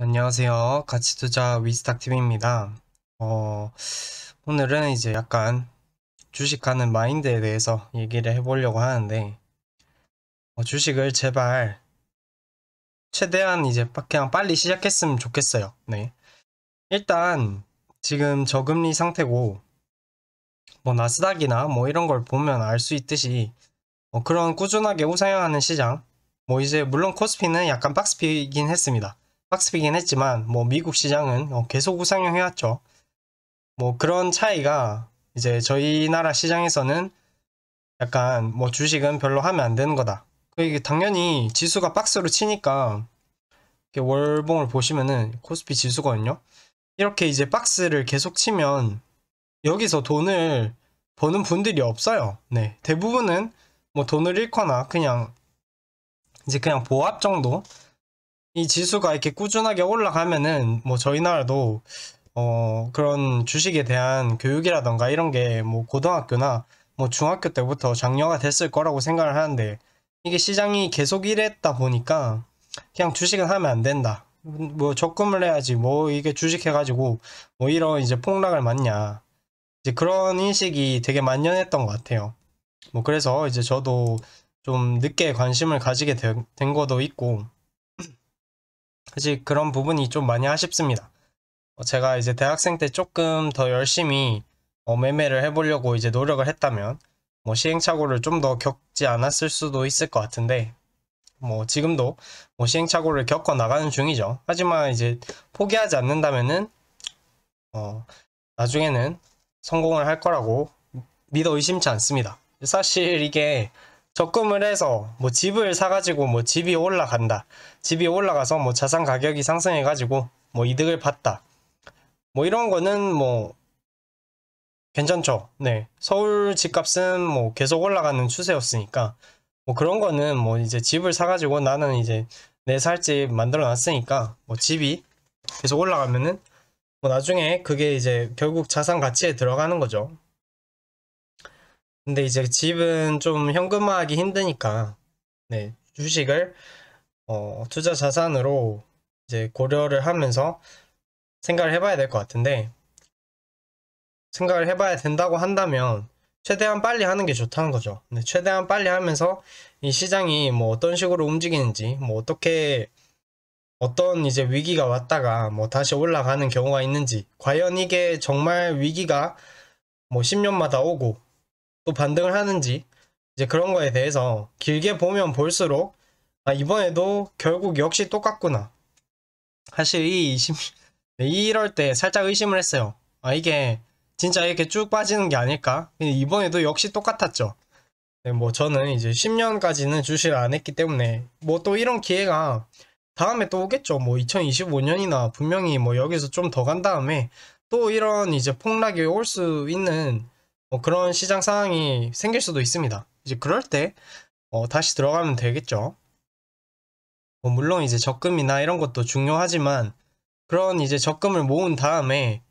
안녕하세요. 가치투자 위스탁TV입니다. 오늘은 이제 약간 주식하는 마인드에 대해서 얘기를 해보려고 하는데, 주식을 제발 최대한 이제 그냥 빨리 시작했으면 좋겠어요. 네. 일단 지금 저금리 상태고, 뭐 나스닥이나 뭐 이런 걸 보면 알 수 있듯이, 그런 꾸준하게 우상향하는 시장, 뭐 이제 물론 코스피는 약간 박스피긴 했습니다. 박스피긴 했지만 뭐 미국 시장은 계속 우상향해왔죠. 뭐 그런 차이가 이제 저희 나라 시장에서는 약간 뭐 주식은 별로 하면 안 되는 거다. 이게 당연히 지수가 박스로 치니까 이렇게 월봉을 보시면은 코스피 지수거든요. 이렇게 이제 박스를 계속 치면 여기서 돈을 버는 분들이 없어요. 네. 대부분은 뭐 돈을 잃거나 그냥 이제 그냥 보합 정도? 이 지수가 이렇게 꾸준하게 올라가면은 뭐 저희 나라도 그런 주식에 대한 교육이라던가 이런 게 뭐 고등학교나 뭐 중학교 때부터 장려가 됐을 거라고 생각을 하는데 이게 시장이 계속 이랬다 보니까 그냥 주식은 하면 안 된다. 뭐 적금을 해야지 뭐 이게 주식 해가지고 뭐 이런 이제 폭락을 맞냐. 이제 그런 인식이 되게 만연했던 것 같아요. 뭐 그래서 이제 저도 좀 늦게 관심을 가지게 된 것도 있고 사실 그런 부분이 좀 많이 아쉽습니다. 제가 이제 대학생 때 조금 더 열심히 매매를 해보려고 이제 노력을 했다면 뭐 시행착오를 좀 더 겪지 않았을 수도 있을 것 같은데 뭐 지금도 뭐 시행착오를 겪어 나가는 중이죠. 하지만 이제 포기하지 않는다면은 나중에는 성공을 할 거라고 믿어 의심치 않습니다. 사실 이게 적금을 해서 뭐 집을 사가지고 뭐 집이 올라간다. 집이 올라가서 뭐 자산 가격이 상승해가지고 뭐 이득을 봤다. 뭐 이런 거는 뭐 괜찮죠. 네. 서울 집값은 뭐 계속 올라가는 추세였으니까 뭐 그런 거는 뭐 이제 집을 사가지고 나는 이제 내 살 집 만들어 놨으니까 뭐 집이 계속 올라가면은 뭐 나중에 그게 이제 결국 자산 가치에 들어가는 거죠. 근데 이제 집은 좀 현금화하기 힘드니까 네. 주식을 투자 자산으로 이제 고려를 하면서 생각을 해봐야 될 것 같은데 생각을 해봐야 된다고 한다면 최대한 빨리 하는 게 좋다는 거죠. 네, 최대한 빨리 하면서 이 시장이 뭐 어떤 식으로 움직이는지, 뭐 어떻게 어떤 이제 위기가 왔다가 뭐 다시 올라가는 경우가 있는지, 과연 이게 정말 위기가 뭐 10년마다 오고 또 반등을 하는지 이제 그런 거에 대해서 길게 보면 볼수록 아, 이번에도 결국 역시 똑같구나. 사실 이럴 때 살짝 의심을 했어요. 아, 이게 진짜 이렇게 쭉 빠지는 게 아닐까? 이번에도 역시 똑같았죠. 네, 뭐 저는 이제 10년까지는 주식을 안 했기 때문에 뭐 또 이런 기회가 다음에 또 오겠죠. 뭐 2025년이나 분명히 뭐 여기서 좀 더 간 다음에 또 이런 이제 폭락이 올 수 있는 뭐 그런 시장 상황이 생길 수도 있습니다. 이제 그럴 때 다시 들어가면 되겠죠. 뭐 물론 이제 적금이나 이런 것도 중요하지만 그런 이제 적금을 모은 다음에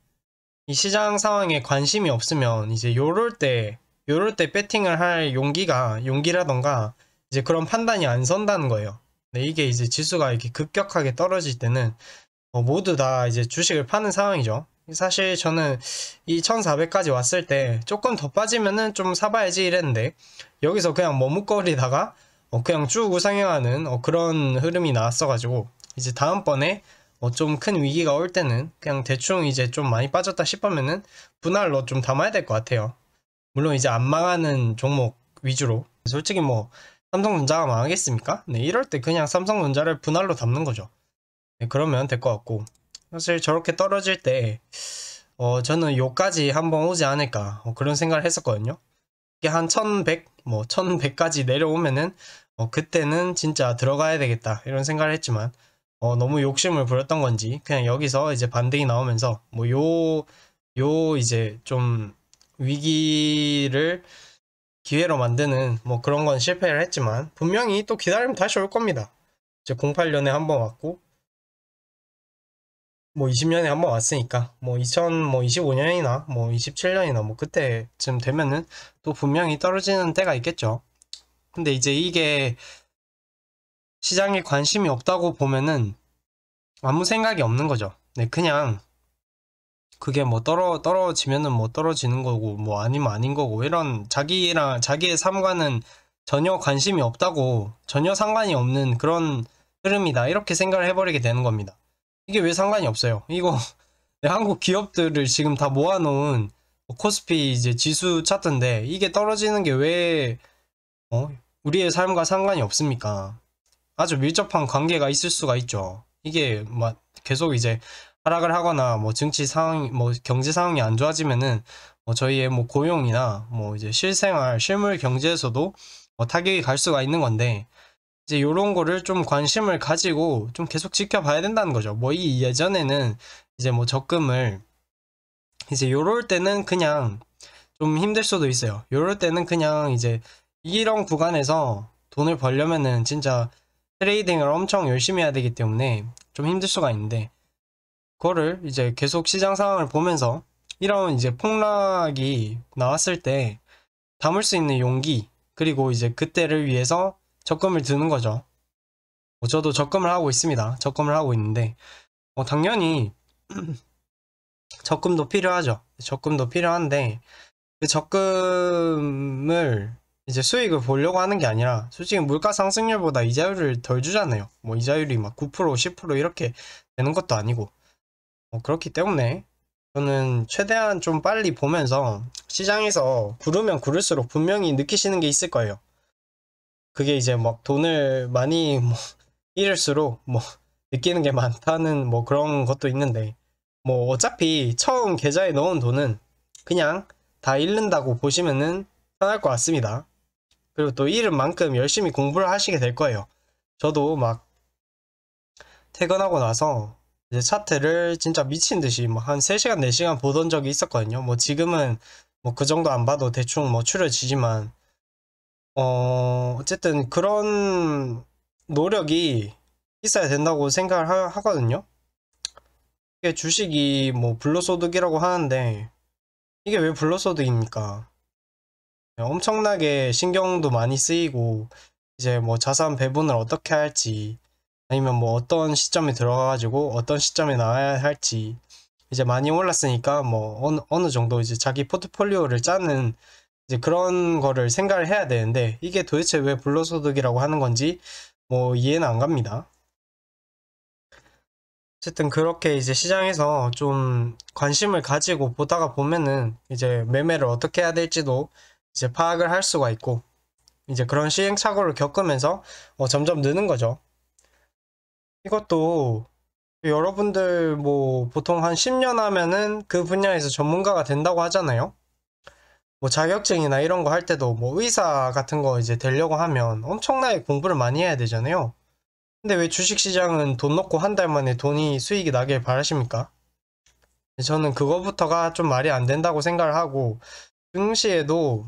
이 시장 상황에 관심이 없으면 이제 요럴 때 배팅을 할 용기라던가 이제 그런 판단이 안 선다는 거예요. 근데 이게 이제 지수가 이렇게 급격하게 떨어질 때는 모두 다 이제 주식을 파는 상황이죠. 사실 저는 이 1400까지 왔을 때 조금 더 빠지면은 좀 사봐야지 이랬는데 여기서 그냥 머뭇거리다가 그냥 쭉 우상향하는 그런 흐름이 나왔어가지고 이제 다음번에 좀 큰 위기가 올 때는 그냥 대충 이제 좀 많이 빠졌다 싶으면은 분할로 좀 담아야 될 것 같아요. 물론 이제 안 망하는 종목 위주로. 솔직히 뭐 삼성전자가 망하겠습니까? 네, 이럴 때 그냥 삼성전자를 분할로 담는 거죠. 네, 그러면 될 것 같고. 사실 저렇게 떨어질 때 저는 요까지 한번 오지 않을까 그런 생각을 했었거든요. 이게 한 1100, 뭐 1100까지 내려오면은 그때는 진짜 들어가야 되겠다 이런 생각을 했지만 너무 욕심을 부렸던 건지 그냥 여기서 이제 반등이 나오면서 뭐 요 이제 좀 위기를 기회로 만드는 뭐 그런 건 실패를 했지만 분명히 또 기다리면 다시 올 겁니다. 이제 08년에 한번 왔고 뭐 20년에 한번 왔으니까 뭐 2025년이나 뭐 27년이나 뭐 그때쯤 되면은 또 분명히 떨어지는 때가 있겠죠. 근데 이제 이게 시장에 관심이 없다고 보면은 아무 생각이 없는 거죠. 네, 그냥 그게 뭐 떨어지면은 뭐 떨어지는 거고 뭐 아니면 아닌 거고 이런 자기의 삶과는 전혀 관심이 없다고 전혀 상관이 없는 그런 흐름이다 이렇게 생각을 해버리게 되는 겁니다. 이게 왜 상관이 없어요? 이거 네, 한국 기업들을 지금 다 모아놓은 뭐 코스피 이제 지수 차트인데 이게 떨어지는 게 왜 우리의 삶과 상관이 없습니까? 아주 밀접한 관계가 있을 수가 있죠. 이게 막 계속 이제 하락을 하거나 뭐 정치 상황, 뭐 경제 상황이 안 좋아지면은 뭐 저희의 뭐 고용이나 뭐 이제 실생활, 실물 경제에서도 타격이 갈 수가 있는 건데 이제 요런 거를 좀 관심을 가지고 좀 계속 지켜봐야 된다는 거죠. 뭐 이 예전에는 이제 뭐 적금을 이제 요럴 때는 그냥 좀 힘들 수도 있어요. 요럴 때는 그냥 이제 이런 구간에서 돈을 벌려면은 진짜 트레이딩을 엄청 열심히 해야 되기 때문에 좀 힘들 수가 있는데 그거를 이제 계속 시장 상황을 보면서 이런 이제 폭락이 나왔을 때 담을 수 있는 용기 그리고 이제 그때를 위해서 적금을 드는 거죠. 저도 적금을 하고 있습니다. 적금을 하고 있는데 당연히 적금도 필요하죠. 적금도 필요한데 그 적금을 이제 수익을 보려고 하는 게 아니라 솔직히 물가 상승률보다 이자율을 덜 주잖아요. 뭐 이자율이 막 9%, 10% 이렇게 되는 것도 아니고 그렇기 때문에 저는 최대한 좀 빨리 보면서 시장에서 구르면 구를수록 분명히 느끼시는 게 있을 거예요. 그게 이제 막 돈을 많이 뭐 잃을수록 뭐 느끼는 게 많다는 뭐 그런 것도 있는데 뭐 어차피 처음 계좌에 넣은 돈은 그냥 다 잃는다고 보시면은 편할 것 같습니다. 그리고 또 잃은 만큼 열심히 공부를 하시게 될 거예요. 저도 막 퇴근하고 나서 이제 차트를 진짜 미친 듯이 뭐 한 3시간, 4시간 보던 적이 있었거든요. 뭐 지금은 뭐 그 정도 안 봐도 대충 뭐 추려지지만 어쨌든 그런 노력이 있어야 된다고 생각을 하거든요. 이게 주식이 뭐 불로소득이라고 하는데 이게 왜 불로소득입니까? 엄청나게 신경도 많이 쓰이고 이제 뭐 자산 배분을 어떻게 할지 아니면 뭐 어떤 시점에 들어가가지고 어떤 시점에 나와야 할지 이제 많이 올랐으니까 뭐 어느 정도 이제 자기 포트폴리오를 짜는 이제 그런 거를 생각을 해야 되는데 이게 도대체 왜 불로소득이라고 하는 건지 뭐 이해는 안 갑니다. 어쨌든 그렇게 이제 시장에서 좀 관심을 가지고 보다가 보면은 이제 매매를 어떻게 해야 될지도 이제 파악을 할 수가 있고 이제 그런 시행착오를 겪으면서 점점 느는 거죠. 이것도 여러분들 뭐 보통 한 10년 하면은 그 분야에서 전문가가 된다고 하잖아요. 뭐 자격증이나 이런 거 할 때도 뭐 의사 같은 거 이제 되려고 하면 엄청나게 공부를 많이 해야 되잖아요. 근데 왜 주식시장은 돈 넣고 한 달 만에 돈이 수익이 나길 바라십니까? 저는 그거부터가 좀 말이 안 된다고 생각을 하고 증시에도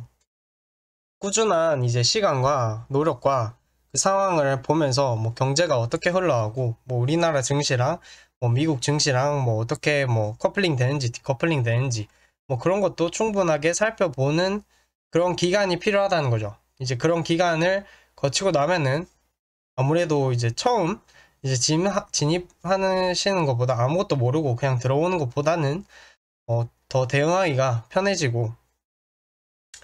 꾸준한 이제 시간과 노력과 그 상황을 보면서 뭐 경제가 어떻게 흘러가고 뭐 우리나라 증시랑 뭐 미국 증시랑 뭐 어떻게 뭐 커플링 되는지 디커플링 되는지 뭐 그런 것도 충분하게 살펴보는 그런 기간이 필요하다는 거죠. 이제 그런 기간을 거치고 나면은 아무래도 이제 처음 이제 진입하시는 것보다 아무것도 모르고 그냥 들어오는 것보다는 더 대응하기가 편해지고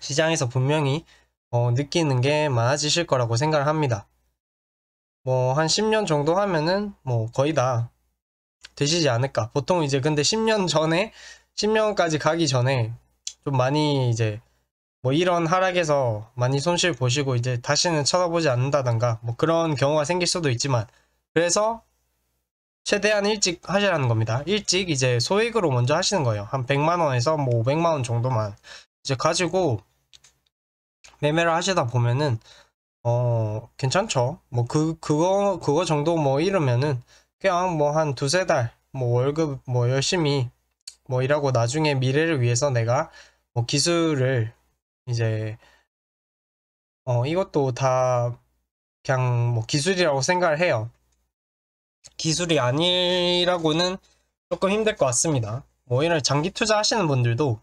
시장에서 분명히 느끼는 게 많아지실 거라고 생각을 합니다. 뭐 한 10년 정도 하면은 뭐 거의 다 되시지 않을까. 보통 이제 근데 10년 전에 10년까지 가기 전에 좀 많이 이제 뭐 이런 하락에서 많이 손실 보시고 이제 다시는 쳐다보지 않는다던가 뭐 그런 경우가 생길 수도 있지만 그래서 최대한 일찍 하시라는 겁니다. 일찍 이제 소액으로 먼저 하시는 거예요. 한 100만 원에서 뭐 500만 원 정도만 이제 가지고 매매를 하시다 보면은 괜찮죠. 뭐 그거 정도 뭐 이러면은 그냥 뭐 한 두세 달 뭐 월급 뭐 열심히 뭐 일하고 나중에 미래를 위해서 내가 뭐 기술을 이제 이것도 다 그냥 뭐 기술이라고 생각을 해요. 기술이 아니라고는 조금 힘들 것 같습니다. 뭐 이런 장기 투자 하시는 분들도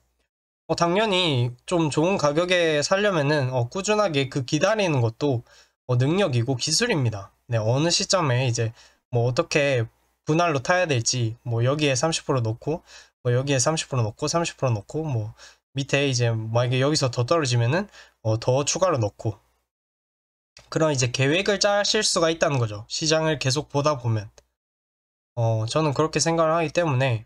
당연히 좀 좋은 가격에 살려면은 꾸준하게 그 기다리는 것도 능력이고 기술입니다. 네, 어느 시점에 이제 뭐 어떻게 분할로 타야 될지, 뭐 여기에 30% 넣고, 뭐 여기에 30% 넣고, 30% 넣고, 뭐 밑에 이제 만약에 여기서 더 떨어지면은 더 추가로 넣고, 그런 이제 계획을 짜실 수가 있다는 거죠. 시장을 계속 보다 보면. 저는 그렇게 생각을 하기 때문에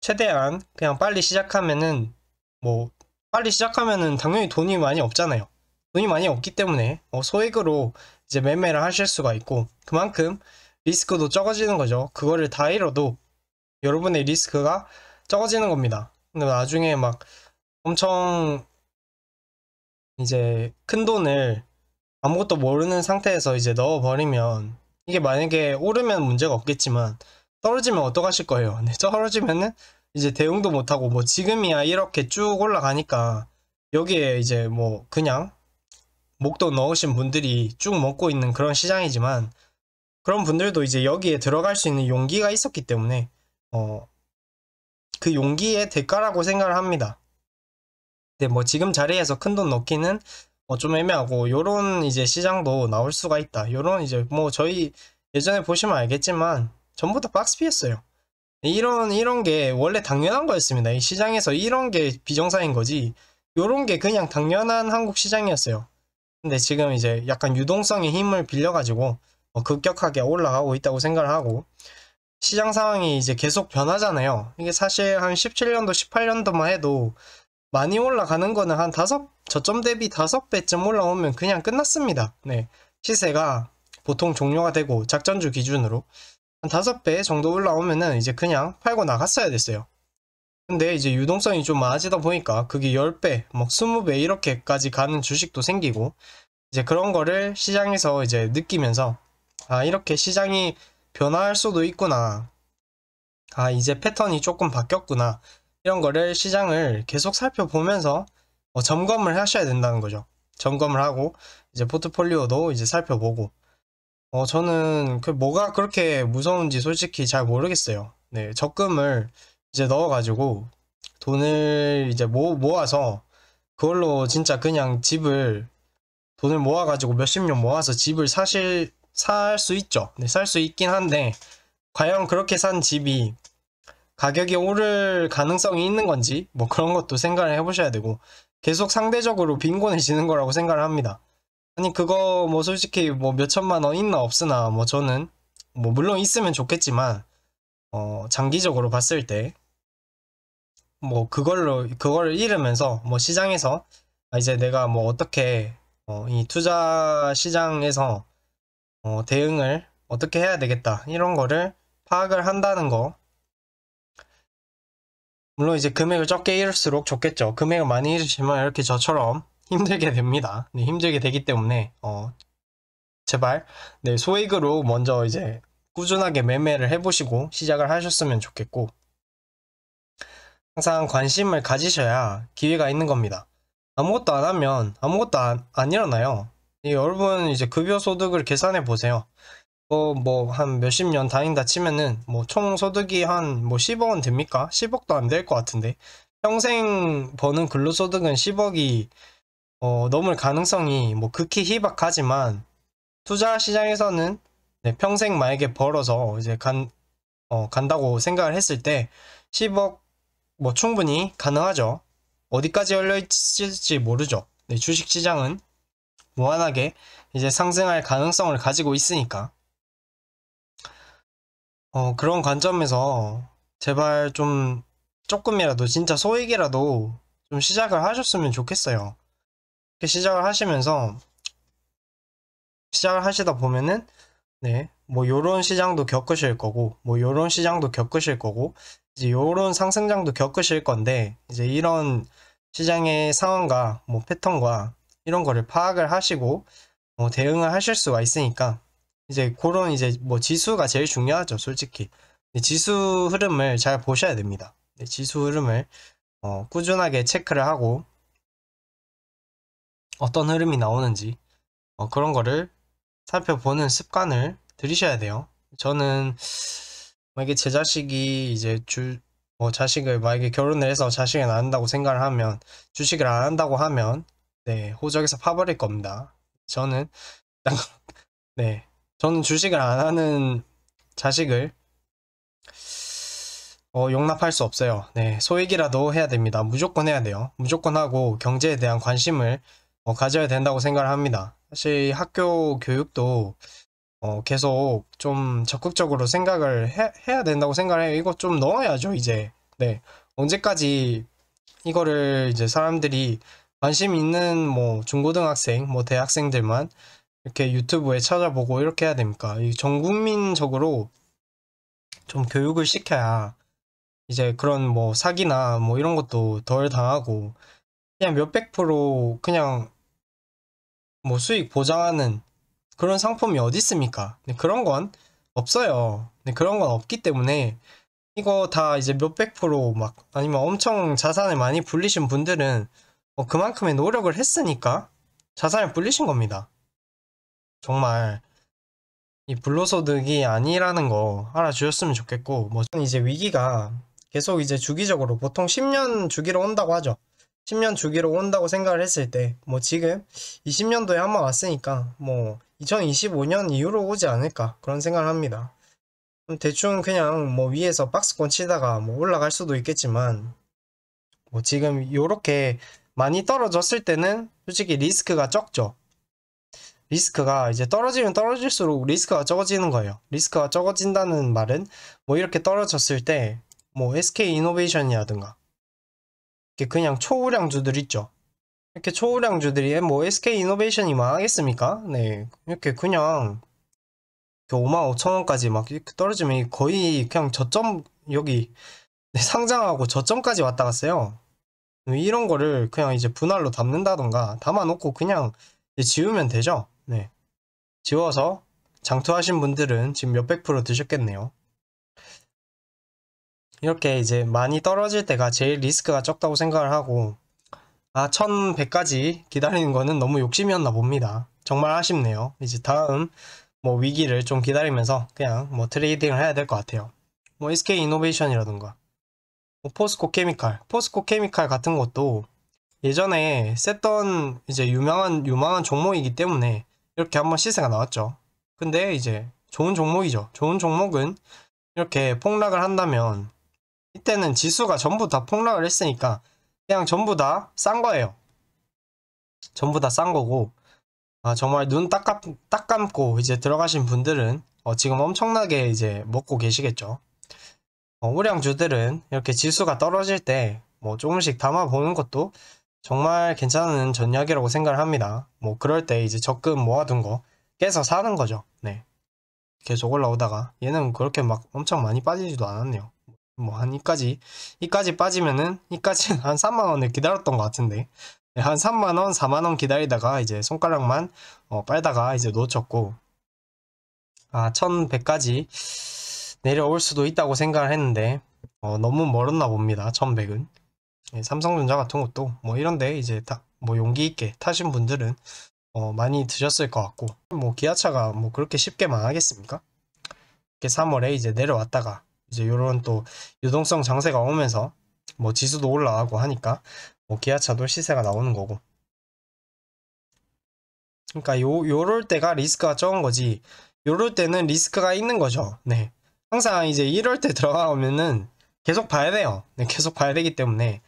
최대한 그냥 빨리 시작하면은, 뭐 빨리 시작하면은 당연히 돈이 많이 없잖아요. 돈이 많이 없기 때문에 소액으로 이제 매매를 하실 수가 있고, 그만큼 리스크도 적어지는 거죠. 그거를 다 잃어도 여러분의 리스크가 적어지는 겁니다. 근데 나중에 막 엄청 이제 큰 돈을 아무것도 모르는 상태에서 이제 넣어버리면, 이게 만약에 오르면 문제가 없겠지만 떨어지면 어떡하실 거예요? 네, 떨어지면은 이제 대응도 못하고, 뭐 지금이야 이렇게 쭉 올라가니까 여기에 이제 뭐 그냥 목돈 넣으신 분들이 쭉 먹고 있는 그런 시장이지만, 그런 분들도 이제 여기에 들어갈 수 있는 용기가 있었기 때문에 어, 그 용기의 대가라고 생각을 합니다. 근데 뭐 지금 자리에서 큰 돈 넣기는 좀 애매하고, 요런 이제 시장도 나올 수가 있다. 요런 이제 뭐 저희 예전에 보시면 알겠지만 전부 다 박스피였어요. 이런 게 원래 당연한 거였습니다. 이 시장에서 이런 게 비정상인 거지, 요런 게 그냥 당연한 한국 시장이었어요. 근데 지금 이제 약간 유동성의 힘을 빌려가지고 급격하게 올라가고 있다고 생각을 하고, 시장 상황이 이제 계속 변하잖아요. 이게 사실 한 17년도, 18년도만 해도 많이 올라가는 거는 한 저점 대비 5배쯤 올라오면 그냥 끝났습니다. 네. 시세가 보통 종료가 되고, 작전주 기준으로 한 5배 정도 올라오면은 이제 그냥 팔고 나갔어야 됐어요. 근데 이제 유동성이 좀 많아지다 보니까 그게 10배, 막 20배 이렇게까지 가는 주식도 생기고, 이제 그런 거를 시장에서 이제 느끼면서, 아, 이렇게 시장이 변화할 수도 있구나. 아, 이제 패턴이 조금 바뀌었구나. 이런 거를 시장을 계속 살펴보면서 점검을 하셔야 된다는 거죠. 점검을 하고 이제 포트폴리오도 이제 살펴보고. 저는 그 뭐가 그렇게 무서운지 솔직히 잘 모르겠어요. 네, 적금을 이제 넣어가지고 돈을 이제 모아서 그걸로 진짜 그냥 돈을 모아가지고 몇십 년 모아서 집을 살 수 있죠. 네, 살 수 있긴 한데, 과연 그렇게 산 집이 가격이 오를 가능성이 있는 건지, 뭐 그런 것도 생각을 해보셔야 되고, 계속 상대적으로 빈곤해지는 거라고 생각을 합니다. 아니, 그거 뭐 솔직히 뭐 몇천만 원 있나 없으나, 뭐 저는 뭐 물론 있으면 좋겠지만, 장기적으로 봤을 때 뭐 그거를 잃으면서 뭐 시장에서 이제 내가 뭐 어떻게 이 투자 시장에서 대응을 어떻게 해야 되겠다, 이런 거를 파악을 한다는 거. 물론 이제 금액을 적게 잃을수록 좋겠죠. 금액을 많이 잃으시면 이렇게 저처럼 힘들게 됩니다. 네, 힘들게 되기 때문에 제발 네, 소액으로 먼저 이제 꾸준하게 매매를 해보시고 시작을 하셨으면 좋겠고, 항상 관심을 가지셔야 기회가 있는 겁니다. 아무것도 안 하면 아무것도 안 일어나요. 여러분 이제 급여소득을 계산해 보세요. 뭐 한 몇십 년 다닌다 치면은 뭐 총 소득이 한 뭐 10억 원 됩니까? 10억도 안 될 것 같은데, 평생 버는 근로소득은 10억이 넘을 가능성이 뭐 극히 희박하지만, 투자 시장에서는 네, 평생 만약에 벌어서 이제 간다고 생각을 했을 때 10억 뭐 충분히 가능하죠. 어디까지 열려 있을지 모르죠. 네, 주식 시장은 무한하게 이제 상승할 가능성을 가지고 있으니까. 그런 관점에서 제발 좀 조금이라도 진짜 소액이라도 좀 시작을 하셨으면 좋겠어요. 이렇게 시작을 하시다 보면은 네, 뭐 요런 시장도 겪으실 거고, 뭐 요런 시장도 겪으실 거고, 이제 요런 상승장도 겪으실 건데, 이제 이런 시장의 상황과 뭐 패턴과 이런 거를 파악을 하시고 대응을 하실 수가 있으니까, 이제 그런 이제 뭐 지수가 제일 중요하죠, 솔직히. 지수 흐름을 잘 보셔야 됩니다. 지수 흐름을 꾸준하게 체크를 하고 어떤 흐름이 나오는지 그런 거를 살펴보는 습관을 들이셔야 돼요. 저는 만약에 제 자식이 이제 자식을 만약에 결혼을 해서 자식을 낳는다고 생각을 하면, 주식을 안 한다고 하면 네, 호적에서 파버릴 겁니다. 저는 네, 저는 주식을 안 하는 자식을 용납할 수 없어요. 네, 소액이라도 해야 됩니다. 무조건 해야 돼요. 무조건 하고 경제에 대한 관심을 가져야 된다고 생각을 합니다. 사실 학교 교육도 계속 좀 적극적으로 생각을 해야 된다고 생각을 해요. 이거 좀 넣어야죠, 이제. 네, 언제까지 이거를 이제 사람들이 관심 있는 뭐 중고등학생, 뭐 대학생들만 이렇게 유튜브에 찾아보고 이렇게 해야 됩니까? 이 전 국민적으로 좀 교육을 시켜야 이제 그런 뭐 사기나 뭐 이런 것도 덜 당하고 그냥 몇백 프로 그냥 뭐 수익 보장하는 그런 상품이 어디 있습니까? 네, 그런 건 없어요. 네, 그런 건 없기 때문에 이거 다 이제 몇백 프로 막 아니면 엄청 자산을 많이 불리신 분들은 그만큼의 노력을 했으니까 자산을 불리신 겁니다. 정말 이 불로소득이 아니라는 거 알아주셨으면 좋겠고, 뭐 저는 이제 위기가 계속 이제 주기적으로 보통 10년 주기로 온다고 하죠. 10년 주기로 온다고 생각을 했을 때 뭐 지금 20년도에 한번 왔으니까 뭐 2025년 이후로 오지 않을까 그런 생각을 합니다. 대충 그냥 뭐 위에서 박스권 치다가 뭐 올라갈 수도 있겠지만 뭐 지금 요렇게 많이 떨어졌을 때는 솔직히 리스크가 적죠. 리스크가 이제 떨어지면 떨어질수록 리스크가 적어지는 거예요. 리스크가 적어진다는 말은 뭐 이렇게 떨어졌을 때 뭐 SK이노베이션이라든가 이렇게 그냥 초우량주들 있죠. 이렇게 초우량주들이 뭐 SK이노베이션이 망하겠습니까? 네, 이렇게 그냥 55,000원까지 막 이렇게 떨어지면 거의 그냥 저점 여기 상장하고 저점까지 왔다 갔어요. 이런 거를 그냥 이제 분할로 담는다던가 담아놓고 그냥 지우면 되죠. 네. 지워서 장투하신 분들은 지금 몇백 프로 드셨겠네요. 이렇게 이제 많이 떨어질 때가 제일 리스크가 적다고 생각을 하고 1100까지 기다리는 거는 너무 욕심이었나 봅니다. 정말 아쉽네요. 이제 다음 뭐 위기를 좀 기다리면서 그냥 뭐 트레이딩을 해야 될 것 같아요. 뭐 SK이노베이션이라던가 뭐 포스코 케미칼 같은 것도 예전에 셌던 이제 유망한 종목이기 때문에 이렇게 한번 시세가 나왔죠. 근데 이제 좋은 종목이죠. 좋은 종목은 이렇게 폭락을 한다면 이때는 지수가 전부 다 폭락을 했으니까 그냥 전부 다 싼 거예요. 전부 다 싼 거고 정말 눈 딱 감고 이제 들어가신 분들은 지금 엄청나게 이제 먹고 계시겠죠. 우량주들은 이렇게 지수가 떨어질 때 뭐 조금씩 담아보는 것도 정말 괜찮은 전략이라고 생각을 합니다. 뭐 그럴 때 이제 적금 모아둔 거 깨서 사는 거죠. 네. 계속 올라오다가 얘는 그렇게 막 엄청 많이 빠지지도 않았네요. 뭐 한 이까지 빠지면은 이까지 한 3만원을 기다렸던 것 같은데 한 3만원 4만원 기다리다가 이제 손가락만 빨다가 이제 놓쳤고 1100까지 내려올 수도 있다고 생각을 했는데 너무 멀었나 봅니다. 1100은 삼성전자 같은 것도 뭐 이런데 이제 뭐 용기 있게 타신 분들은 많이 드셨을 것 같고 뭐 기아차가 뭐 그렇게 쉽게 망하겠습니까? 이렇게 3월에 이제 내려왔다가 이제 요런 또 유동성 장세가 오면서 뭐 지수도 올라가고 하니까 뭐 기아차도 시세가 나오는 거고 그러니까 요럴 때가 리스크가 적은 거지 요럴 때는 리스크가 있는 거죠. 네. 항상 이제 이럴 때 들어가면은 계속 봐야 돼요. 네, 계속 봐야 되기 때문에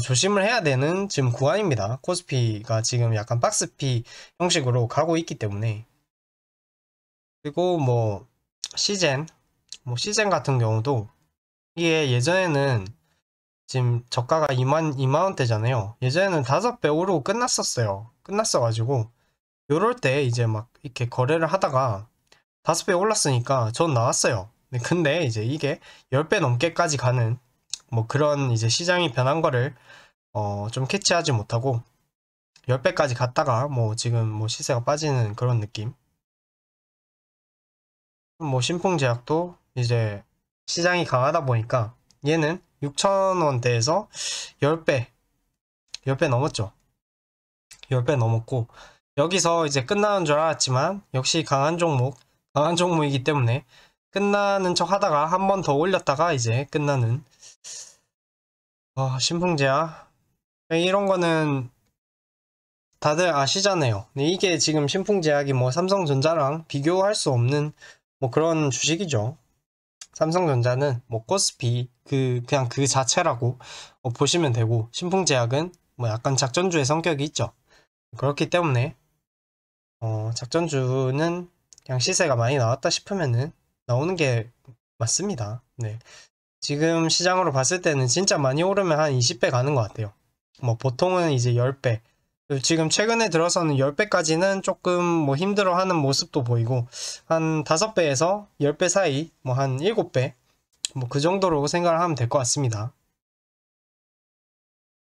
조심을 해야 되는 지금 구간입니다. 코스피가 지금 약간 박스피 형식으로 가고 있기 때문에 그리고 뭐 시젠 같은 경우도 이게 예전에는 지금 저가가 2만원대잖아요. 예전에는 5배 오르고 끝났어가지고 요럴 때 이제 막 이렇게 거래를 하다가 5배 올랐으니까 전 나왔어요. 네, 근데 이제 이게 10배 넘게까지 가는 뭐 그런 이제 시장이 변한 거를 좀 캐치하지 못하고 10배까지 갔다가 뭐 지금 뭐 시세가 빠지는 그런 느낌. 뭐 신풍제약도 이제 시장이 강하다 보니까 얘는 6,000원대에서 10배 넘었죠. 10배 넘었고 여기서 이제 끝나는 줄 알았지만 역시 강한 종목이기 때문에 끝나는 척 하다가 한 번 더 올렸다가 이제 끝나는 신풍제약 이런 거는 다들 아시잖아요. 이게 지금 신풍제약이 뭐 삼성전자랑 비교할 수 없는 뭐 그런 주식이죠. 삼성전자는 뭐 코스피 그냥 그 자체라고 보시면 되고, 신풍제약은 뭐 약간 작전주의 성격이 있죠. 그렇기 때문에 작전주는 그냥 시세가 많이 나왔다 싶으면은 나오는 게 맞습니다. 네. 지금 시장으로 봤을 때는 진짜 많이 오르면 한 20배 가는 것 같아요. 뭐 보통은 이제 10배. 지금 최근에 들어서는 10배까지는 조금 뭐 힘들어하는 모습도 보이고, 한 5배에서 10배 사이, 뭐 한 7배, 뭐 그 정도로 생각을 하면 될 것 같습니다.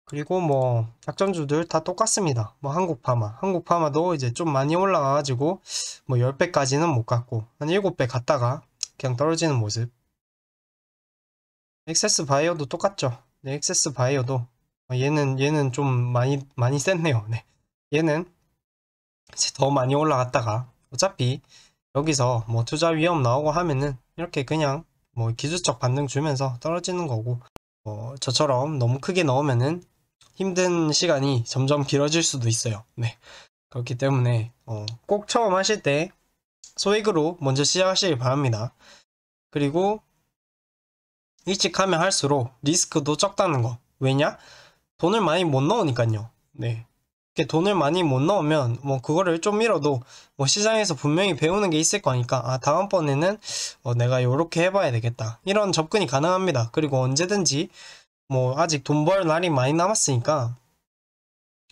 그리고 뭐 작전주들 다 똑같습니다. 뭐 한국파마도 이제 좀 많이 올라가가지고 뭐 10배까지는 못 갔고 한 7배 갔다가 그냥 떨어지는 모습. 엑세스 바이오도 똑같죠. 네, 엑세스 바이오도 얘는 좀 많이 셌네요. 네. 얘는 이제 더 많이 올라갔다가 어차피 여기서 뭐 투자 위험 나오고 하면은 이렇게 그냥 뭐 기술적 반등 주면서 떨어지는 거고, 저처럼 너무 크게 넣으면은 힘든 시간이 점점 길어질 수도 있어요. 네. 그렇기 때문에 꼭 처음 하실 때 소액으로 먼저 시작하시길 바랍니다. 그리고 일찍 하면 할수록 리스크도 적다는 거. 왜냐? 돈을 많이 못 넣으니까요. 네. 이렇게 돈을 많이 못 넣으면 뭐 그거를 좀 미뤄도 뭐 시장에서 분명히 배우는 게 있을 거니까, 아 다음번에는 내가 요렇게 해봐야 되겠다, 이런 접근이 가능합니다. 그리고 언제든지 뭐 아직 돈 벌 날이 많이 남았으니까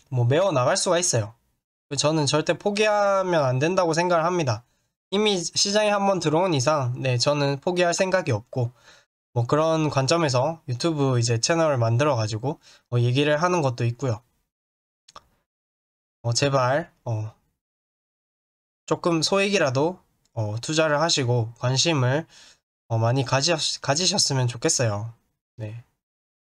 뭐 메워 나갈 수가 있어요. 저는 절대 포기하면 안 된다고 생각을 합니다. 이미 시장에 한번 들어온 이상, 네, 저는 포기할 생각이 없고, 뭐 그런 관점에서 유튜브 이제 채널을 만들어 가지고 얘기를 하는 것도 있고요. 제발 조금 소액이라도 투자를 하시고 관심을 많이 가지셨으면 좋겠어요. 네.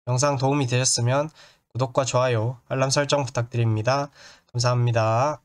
영상 도움이 되셨으면 구독과 좋아요, 알람 설정 부탁드립니다. 감사합니다.